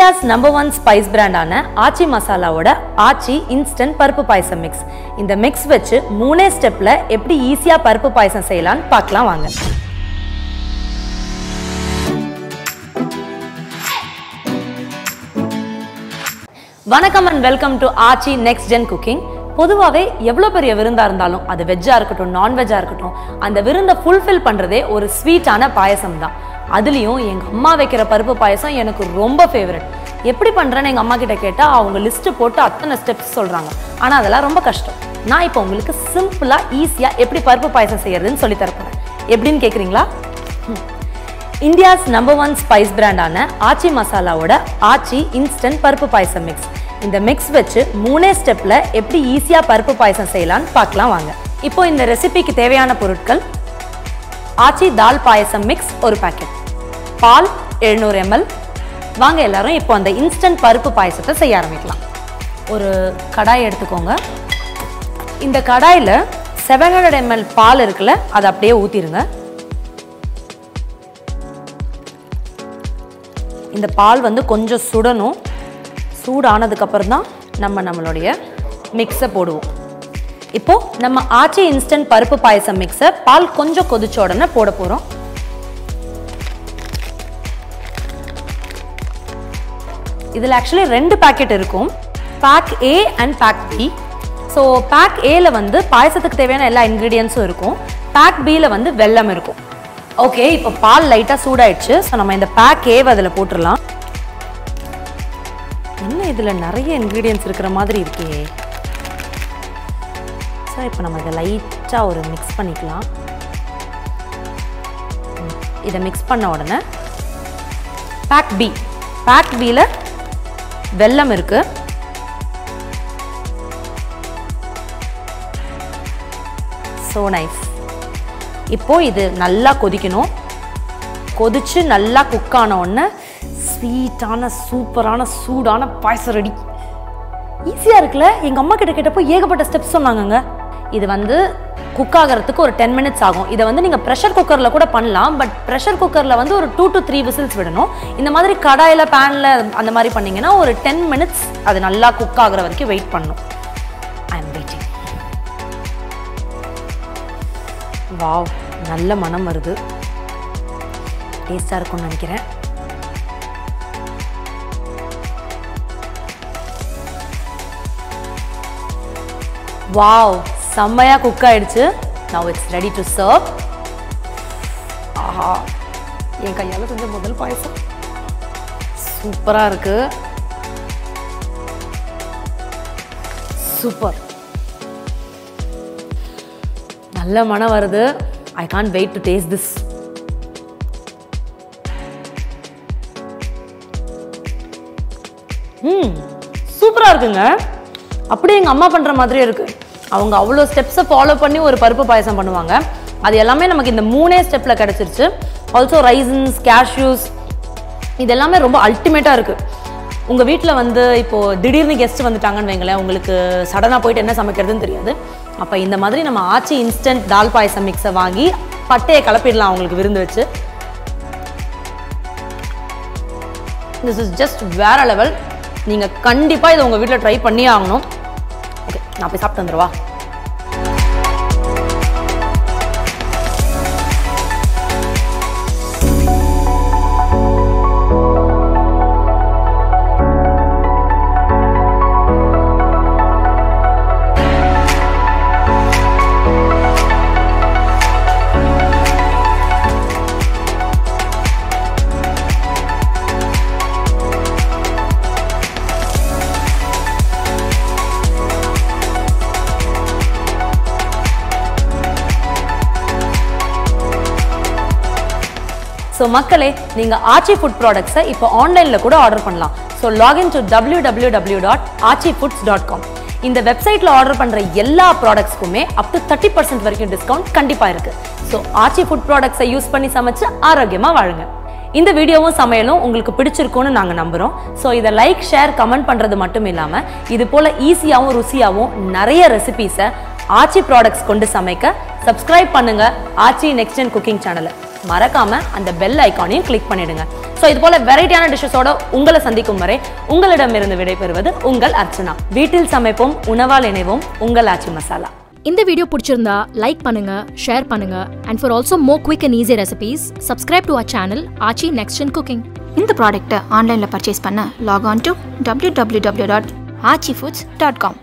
India's #1 spice brand ஆன ஆச்சி மசாலாவோட ஆச்சி instant பருப்பு பாயசம் மிக்ஸ். இந்த மிக்ஸ் வச்சு 3 ஸ்டெப்ல எப்படி ஈஸியா பருப்பு பாயசம் செய்யலாம்னு பார்க்கலாம் வாங்க. வணக்கம் and welcome to Aachi next gen cooking. பொதுவாகவே எவ்வளோ பெரிய விருந்தா இருந்தாலும் அது வெஜ்ஜா இருக்கட்டும் நான்வெஜ்ஜா இருக்கட்டும் அந்த விருந்தை ஃபுல்ஃபில் பண்றதே ஒரு ஸ்வீட்டான பாயசம் தான். அதுலேயும் எங்கள் அம்மா வைக்கிற பருப்பு பாயசம் எனக்கு ரொம்ப ஃபேவரட். எப்படி பண்ணுறேன்னு எங்கள் அம்மா கிட்ட கேட்டால் அவங்க லிஸ்ட்டு போட்டு அத்தனை ஸ்டெப்ஸ் சொல்கிறாங்க. ஆனால் அதெல்லாம் ரொம்ப கஷ்டம். நான் இப்போ உங்களுக்கு சிம்பிளாக ஈஸியாக எப்படி பருப்பு பாயசம் செய்யறதுன்னு சொல்லி தரப்போகிறேன். எப்படின்னு கேட்குறீங்களா? இந்தியாஸ் #1 ஸ்பைஸ் பிராண்டான ஆச்சி மசாலாவோட ஆச்சி இன்ஸ்டன்ட் பருப்பு பாயசம் மிக்ஸ். இந்த மிக்ஸ் வச்சு 3 ஸ்டெப்பில் எப்படி ஈஸியாக பருப்பு பாயசம் செய்யலான்னு பார்க்கலாம் வாங்க. இப்போ இந்த ரெசிபிக்கு தேவையான பொருட்கள்: ஆச்சி தால் பாயசம் மிக்ஸ் ஒரு பாக்கெட், பால் 700 ml. வாங்க எல்லாரும் இப்போ அந்த இன்ஸ்டன்ட் பருப்பு பாயசத்தை செய்ய ஆரம்பிக்கலாம். ஒரு கடாய் எடுத்துக்கோங்க. இந்த கடாயில் 700 ml பால் இருக்குல்ல, அதை அப்படியே ஊற்றிடுங்க. இந்த பால் கொஞ்சம் சுடணும். சூடானதுக்கப்புறம் தான் நம்மளுடைய மிக்ஸை போடுவோம். இப்போ நம்ம ஆச்சி இன்ஸ்டன்ட் பருப்பு பாயசம் மிக்ஸை பால் கொஞ்சம் கொதிச்ச உடனே போட போகிறோம். இதில் ஆக்சுவலி 2 பேக்கெட் இருக்கும், pack A and pack B. So pack ஏல பாயசத்துக்கு தேவையான எல்லா இன்க்ரீடியன்ஸும் இருக்கும், பேக் பியில் வெல்லம் இருக்கும். ஓகே, இப்போ பால் லைட்டாக சூடாயிடுச்சு. ஸோ நம்ம இந்த பேக் ஏவை அதில் போட்டுடலாம். என்ன இதில் நிறைய இன்க்ரீடியன்ஸ் இருக்கிற மாதிரி இருக்கே. ஸோ இப்போ நம்ம இதை லைட்டாக ஒரு மிக்ஸ் பண்ணிக்கலாம். இதை மிக்ஸ் பண்ண உடனே பேக் பியில் வெல்லம் இருக்கு. So nice. இப்போ இது நல்லா கொதிக்கணும். கொதிச்சு நல்லா குக் ஆன உடனே ஸ்வீட்டான சூப்பரான சூடான பாயசம் ரெடி. ஈஸியாக இருக்குல்ல? எங்கள் அம்மா கிட்ட கேட்டப்போ ஏகப்பட்ட ஸ்டெப்ஸ் சொன்னாங்க. இது குக் ஆகிறதுக்கு ஒரு 10 minutes ஆகும். இதை நீங்கள் ப்ரெஷர் குக்கரில் கூட பண்ணலாம். பட் ப்ரெஷர் குக்கரில் ஒரு 2 to 3 விசில்ஸ் விடணும். இந்த மாதிரி கடாயில் பேனில் அந்த மாதிரி பண்ணிங்கன்னா ஒரு 10 minutes அது நல்லா குக் ஆகிற வரைக்கும் வெயிட் பண்ணணும். I am waiting. வாவ், நல்ல மனம் வருது. டேஸ்டாக இருக்கும்னு நினைக்கிறேன். வாவ், செம்மையாக குக் ஆயிடுச்சு. Now it's ready to serve. ஆஹா, என் கையால் செஞ்ச முதல் பாயசம் சூப்பராக இருக்கு. சூப்பர், நல்ல மனம் வருது. I can't wait to taste this. சூப்பராக இருக்குங்க. அப்படியே எங்கள் அம்மா பண்ணுற மாதிரியே இருக்குது. அவங்க அவ்வளோ ஸ்டெப்ஸை ஃபாலோ பண்ணி ஒரு பருப்பு பாயசம் பண்ணுவாங்க. அது எல்லாமே நமக்கு இந்த 3 ஸ்டெப்பில் கிடச்சிருச்சு. ஆல்சோ ரைசன்ஸ், கேஷ்யூஸ், இது எல்லாமே ரொம்ப அல்டிமேட்டாக இருக்குது. உங்கள் வீட்டில் இப்போது திடீர்னு கெஸ்ட் வந்துட்டாங்கன்னு வைங்களேன், உங்களுக்கு சடனாக போயிட்டு என்ன சமைக்கிறதுன்னு தெரியாது. அப்போ இந்த மாதிரி நம்ம ஆச்சி இன்ஸ்டன்ட் தால் பாயசம் மிக்ஸை வாங்கி பட்டையை கலப்பிடலாம் அவங்களுக்கு விருந்து வச்சு. திஸ் இஸ் ஜஸ்ட் வேற லெவல். நீங்கள் கண்டிப்பாக இதை உங்கள் வீட்டில் ட்ரை பண்ணியே ஆகணும். ஓகே, நான் போய் சாப்பிட்டு வந்துடுவா. ஸோ மக்களே, நீங்கள் ஆச்சி ஃபுட் ப்ராடக்ட்ஸை இப்போ ஆன்லைனில் கூட ஆர்டர் பண்ணலாம். So login to www.achifoods.com. இந்த வெப்சைட்டில் ஆர்டர் பண்ணுற எல்லா ப்ராடக்ட்ஸ்க்குமே அப் டு 30% வரைக்கும் டிஸ்கவுண்ட் கண்டிப்பாக இருக்குது. ஸோ ஆச்சி ஃபுட் ப்ராடக்ட்ஸை யூஸ் பண்ணி சமைச்சு ஆரோக்கியமாக வாழுங்க. இந்த வீடியோவும் சமையலும் உங்களுக்கு பிடிச்சிருக்கும்னு நாங்கள் நம்புகிறோம். ஸோ இதை லைக், ஷேர், கமெண்ட் பண்ணுறது மட்டும் இல்லாமல் இது போல் ஈஸியாகவும் ருசியாகவும் நிறைய ரெசிபீஸை ஆச்சி ப்ராடக்ட்ஸ் கொண்டு சமைக்க சப்ஸ்கிரைப் பண்ணுங்கள் ஆச்சி நெக்ஸ்ட் ஜென் குக்கிங் சேனலை. மறக்காம அந்த பெல் ஐகானையும் கிளிக் பண்ணிடுங்க. ஸோ இது போல வெரைட்டியான டிஷ்ஷஸோட உங்களை சந்திக்கும் வரை உங்களிடமிருந்து விடைபெறுவது உங்கள் அர்ச்சனா. வீட்டில் சமைப்போம், உணவால் இணைவோம். உங்கள் ஆச்சி மசாலா. இந்த வீடியோ பிடிச்சிருந்தா லைக் பண்ணுங்க, ஷேர் பண்ணுங்க, and for also more quick and easy recipes, subscribe to our channel Aachi Next Gen Cooking. இந்த ப்ராடக்ட்டை ஆன்லைனில் பர்ச்சேஸ் பண்ண லாக் ஆன் டு www.aachifoods.com.